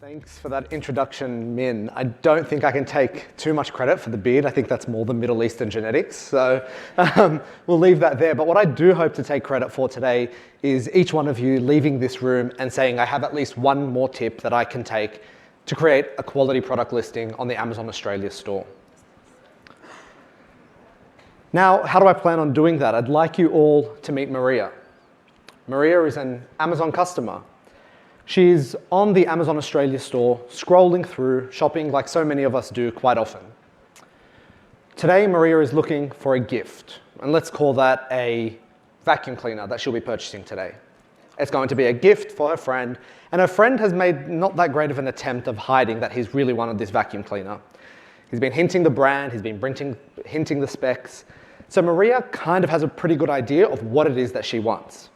Thanks for that introduction, Min. I don't think I can take too much credit for the beard. I think that's more the Middle Eastern genetics, so we'll leave that there. But what I do hope to take credit for today is each one of you leaving this room and saying, I have at least one more tip that I can take to create a quality product listing on the Amazon Australia store. Now, how do I plan on doing that? I'd like you all to meet Maria. Maria is an Amazon customer. She's on the Amazon Australia store, scrolling through, shopping like so many of us do quite often. Today, Maria is looking for a gift, and let's call that a vacuum cleaner that she'll be purchasing today. It's going to be a gift for her friend, and her friend has made not that great of an attempt of hiding that he's really wanted this vacuum cleaner. He's been hinting the brand, he's been hinting the specs, so Maria kind of has a pretty good idea of what it is that she wants.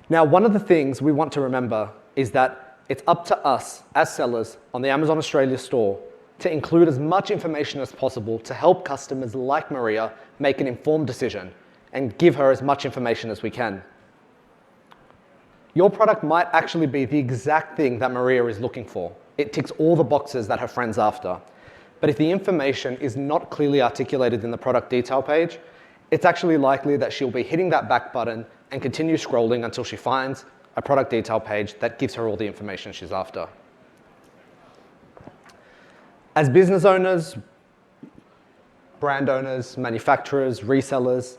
Now, one of the things we want to remember is that it's up to us as sellers on the Amazon Australia store to include as much information as possible to help customers like Maria make an informed decision and give her as much information as we can. Your product might actually be the exact thing that Maria is looking for. It ticks all the boxes that her friend's after. But if the information is not clearly articulated in the product detail page, it's actually likely that she'll be hitting that back button and continue scrolling until she finds a product detail page that gives her all the information she's after. As business owners, brand owners, manufacturers, resellers,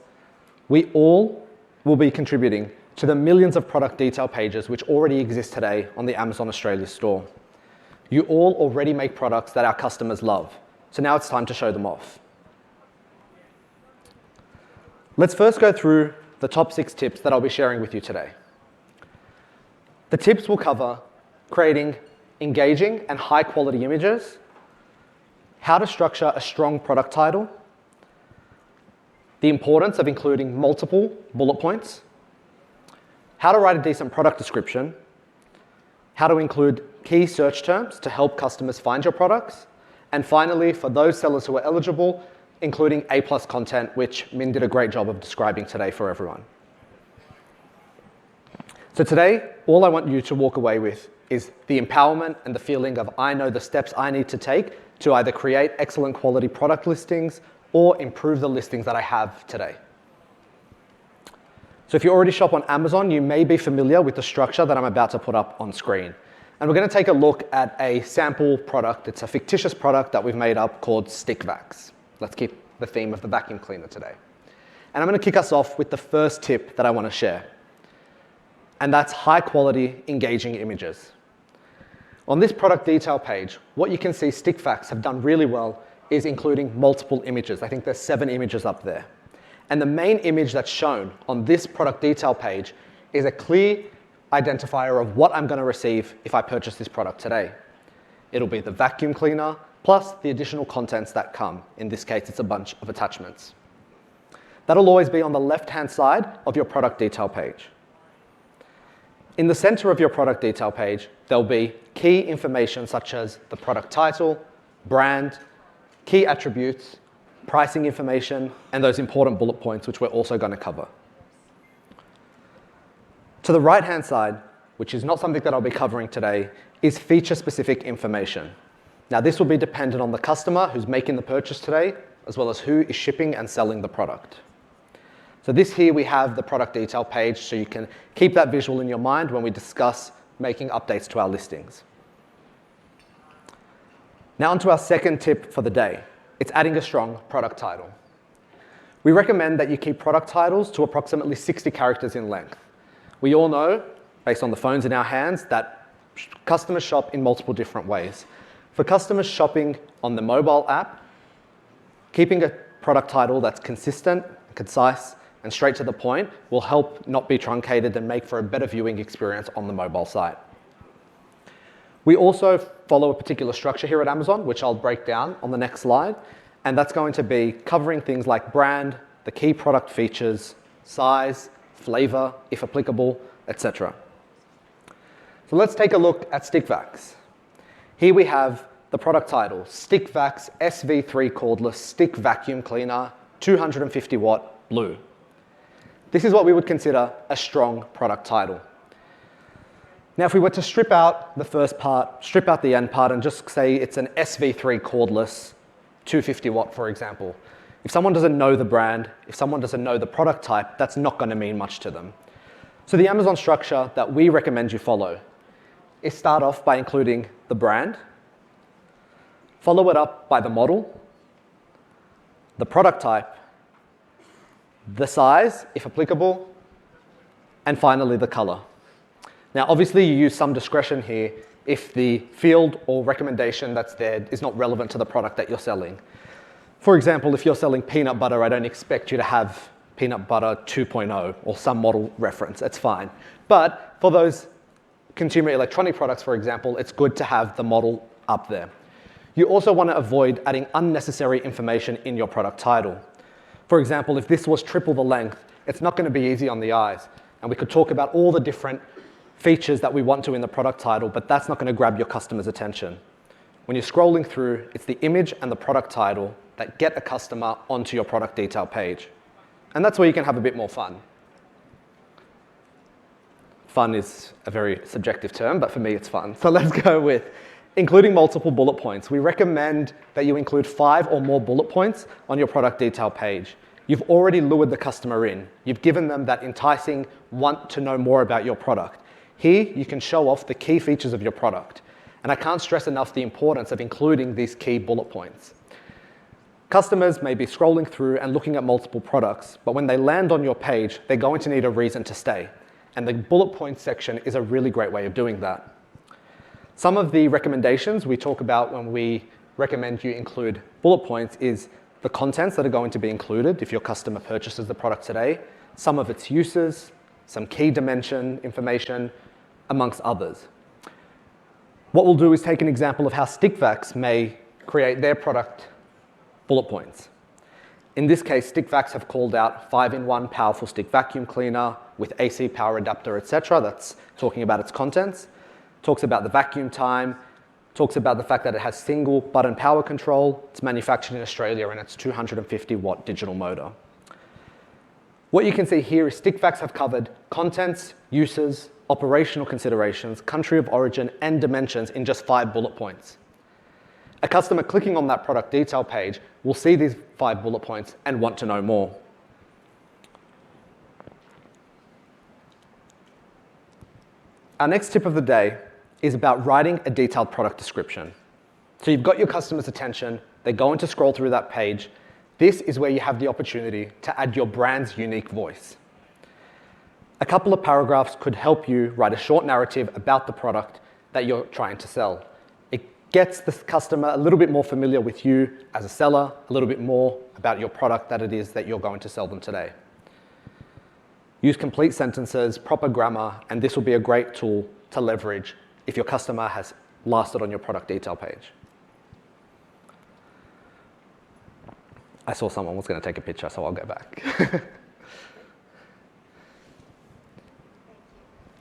we all will be contributing to the millions of product detail pages which already exist today on the Amazon Australia store. You all already make products that our customers love, so now it's time to show them off. Let's first go through the top 6 tips that I'll be sharing with you today. The tips will cover creating engaging and high quality images, how to structure a strong product title, the importance of including multiple bullet points, how to write a decent product description, how to include key search terms to help customers find your products, and finally, for those sellers who are eligible, including A+ content, which Min did a great job of describing today for everyone. So today, all I want you to walk away with is the empowerment and the feeling of I know the steps I need to take to either create excellent quality product listings or improve the listings that I have today. So if you already shop on Amazon, you may be familiar with the structure that I'm about to put up on screen. And we're going to take a look at a sample product. It's a fictitious product that we've made up called Stick Vacs. Let's keep the theme of the vacuum cleaner today. And I'm going to kick us off with the first tip that I want to share. And that's high quality, engaging images. On this product detail page, what you can see Stick Vacs have done really well is including multiple images. I think there's 7 images up there. And the main image that's shown on this product detail page is a clear identifier of what I'm going to receive if I purchase this product today. It'll be the vacuum cleaner plus the additional contents that come. In this case, it's a bunch of attachments. That'll always be on the left-hand side of your product detail page. In the center of your product detail page, there'll be key information such as the product title, brand, key attributes, pricing information, and those important bullet points, which we're also going to cover. To the right-hand side, which is not something that I'll be covering today, is feature-specific information. Now, this will be dependent on the customer who's making the purchase today, as well as who is shipping and selling the product. So this here, we have the product detail page, so you can keep that visual in your mind when we discuss making updates to our listings. Now onto our second tip for the day. It's adding a strong product title. We recommend that you keep product titles to approximately 60 characters in length. We all know, based on the phones in our hands, that customers shop in multiple different ways. For customers shopping on the mobile app, keeping a product title that's consistent, concise, and straight to the point will help not be truncated and make for a better viewing experience on the mobile site. We also follow a particular structure here at Amazon, which I'll break down on the next slide, and that's going to be covering things like brand, the key product features, size, flavor, if applicable, etc. So let's take a look at Stick Vacs. Here we have the product title, Stick Vacs SV3 cordless stick vacuum cleaner, 250 watt, blue. This is what we would consider a strong product title. Now, if we were to strip out the first part, strip out the end part, and just say it's an SV3 cordless 250 watt, for example, if someone doesn't know the brand, if someone doesn't know the product type, that's not going to mean much to them. So the Amazon structure that we recommend you follow is start off by including the brand, follow it up by the model, the product type, the size, if applicable, and finally the color. Now, obviously, you use some discretion here if the field or recommendation that's there is not relevant to the product that you're selling. For example, if you're selling peanut butter, I don't expect you to have peanut butter 2.0 or some model reference. It's fine. But for those consumer electronic products, for example, it's good to have the model up there. You also want to avoid adding unnecessary information in your product title. For example, if this was triple the length, it's not going to be easy on the eyes. And we could talk about all the different features that we want to in the product title, but that's not going to grab your customer's attention. When you're scrolling through, it's the image and the product title that get a customer onto your product detail page. And that's where you can have a bit more fun. Fun is a very subjective term, but for me it's fun. So let's go with including multiple bullet points. We recommend that you include 5 or more bullet points on your product detail page. You've already lured the customer in. You've given them that enticing want to know more about your product. Here, you can show off the key features of your product. And I can't stress enough the importance of including these key bullet points. Customers may be scrolling through and looking at multiple products, but when they land on your page, they're going to need a reason to stay. And the bullet point section is a really great way of doing that. Some of the recommendations we talk about when we recommend you include bullet points is the contents that are going to be included if your customer purchases the product today, some of its uses, some key dimension information, amongst others. What we'll do is take an example of how StickVax may create their product bullet points. In this case, StickVax have called out 5-in-1 powerful stick vacuum cleaner with AC power adapter, etc. That's talking about its contents. Talks about the vacuum time. Talks about the fact that it has single button power control. It's manufactured in Australia and it's 250 watt digital motor. What you can see here is StickVax have covered contents, uses, operational considerations, country of origin, and dimensions in just 5 bullet points. A customer clicking on that product detail page will see these 5 bullet points and want to know more. Our next tip of the day is about writing a detailed product description. So you've got your customer's attention, they're going to scroll through that page. This is where you have the opportunity to add your brand's unique voice. A couple of paragraphs could help you write a short narrative about the product that you're trying to sell. It gets the customer a little bit more familiar with you as a seller, a little bit more about your product that it is that you're going to sell them today. Use complete sentences, proper grammar, and this will be a great tool to leverage if your customer has lasted on your product detail page. I saw someone was going to take a picture, so I'll go back.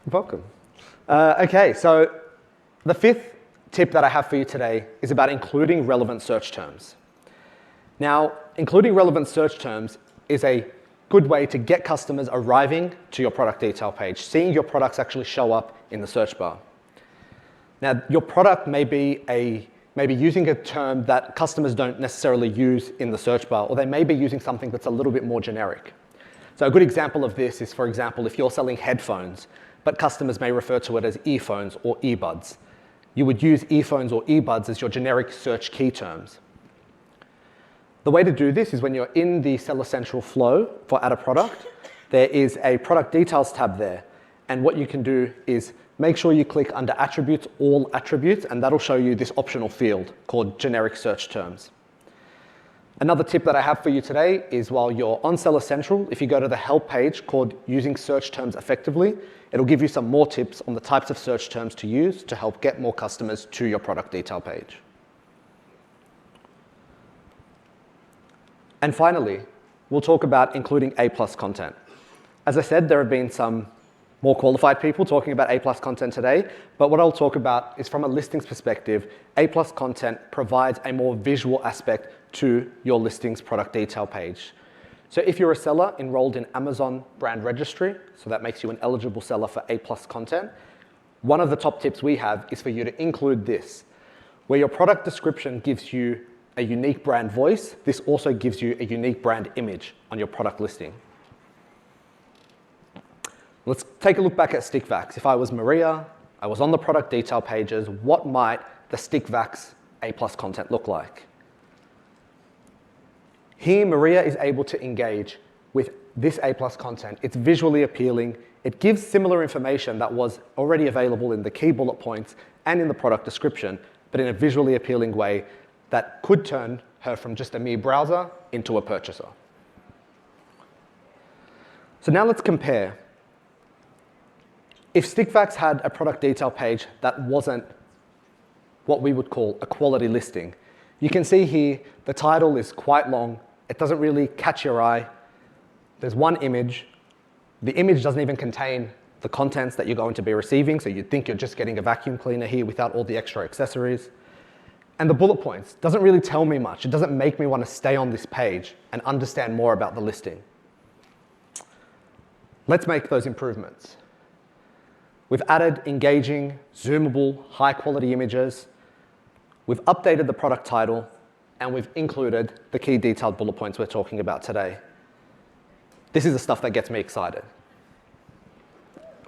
You're welcome. Okay, so the 5th tip that I have for you today is about including relevant search terms. Now, including relevant search terms is a good way to get customers arriving to your product detail page, seeing your products actually show up in the search bar. Now, your product may be using a term that customers don't necessarily use in the search bar, or they may be using something that's a little bit more generic. So a good example of this is, for example, if you're selling headphones, but customers may refer to it as earphones or earbuds. You would use earphones or earbuds as your generic search key terms. The way to do this is when you're in the Seller Central flow for Add a Product, there is a Product Details tab there. And what you can do is make sure you click under Attributes, All Attributes, and that'll show you this optional field called Generic Search Terms. Another tip that I have for you today is while you're on Seller Central, if you go to the help page called Using Search Terms Effectively, it'll give you some more tips on the types of search terms to use to help get more customers to your product detail page. And finally, we'll talk about including A+ content. As I said, there have been some more qualified people talking about A+ content today, but what I'll talk about is from a listings perspective, A+ content provides a more visual aspect to your listings product detail page. So if you're a seller enrolled in Amazon Brand Registry, so that makes you an eligible seller for A+ content, one of the top tips we have is for you to include this. Where your product description gives you a unique brand voice, this also gives you a unique brand image on your product listing. Let's take a look back at StickVax. If I was Maria, I was on the product detail pages, what might the StickVax A+ content look like? Here, Maria is able to engage with this A+ content. It's visually appealing. It gives similar information that was already available in the key bullet points and in the product description, but in a visually appealing way that could turn her from just a mere browser into a purchaser. So now let's compare. If StickVax had a product detail page that wasn't what we would call a quality listing, you can see here the title is quite long. It doesn't really catch your eye. There's one image. The image doesn't even contain the contents that you're going to be receiving, so you'd think you're just getting a vacuum cleaner here without all the extra accessories. And the bullet points doesn't really tell me much. It doesn't make me want to stay on this page and understand more about the listing. Let's make those improvements. We've added engaging, zoomable, high-quality images. We've updated the product title, and we've included the key detailed bullet points we're talking about today. This is the stuff that gets me excited.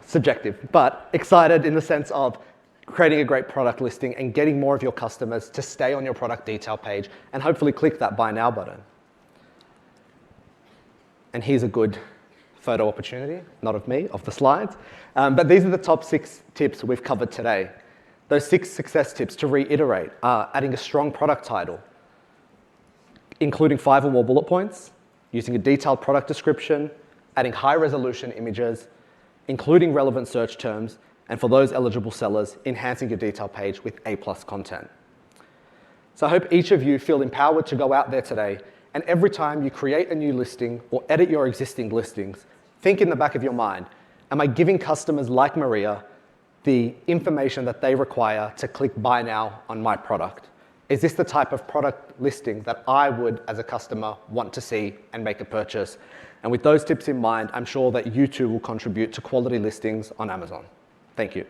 Subjective, but excited in the sense of creating a great product listing and getting more of your customers to stay on your product detail page and hopefully click that Buy Now button. And here's a good photo opportunity, not of me, of the slides. But these are the top 6 tips we've covered today. Those 6 success tips, to reiterate, are adding a strong product title, including 5 or more bullet points, using a detailed product description, adding high-resolution images, including relevant search terms, and for those eligible sellers, enhancing your detail page with A+ content. So I hope each of you feel empowered to go out there today, and every time you create a new listing or edit your existing listings, think in the back of your mind, am I giving customers like Maria the information that they require to click Buy Now on my product? Is this the type of product listing that I would, as a customer, want to see and make a purchase? And with those tips in mind, I'm sure that you too will contribute to quality listings on Amazon. Thank you.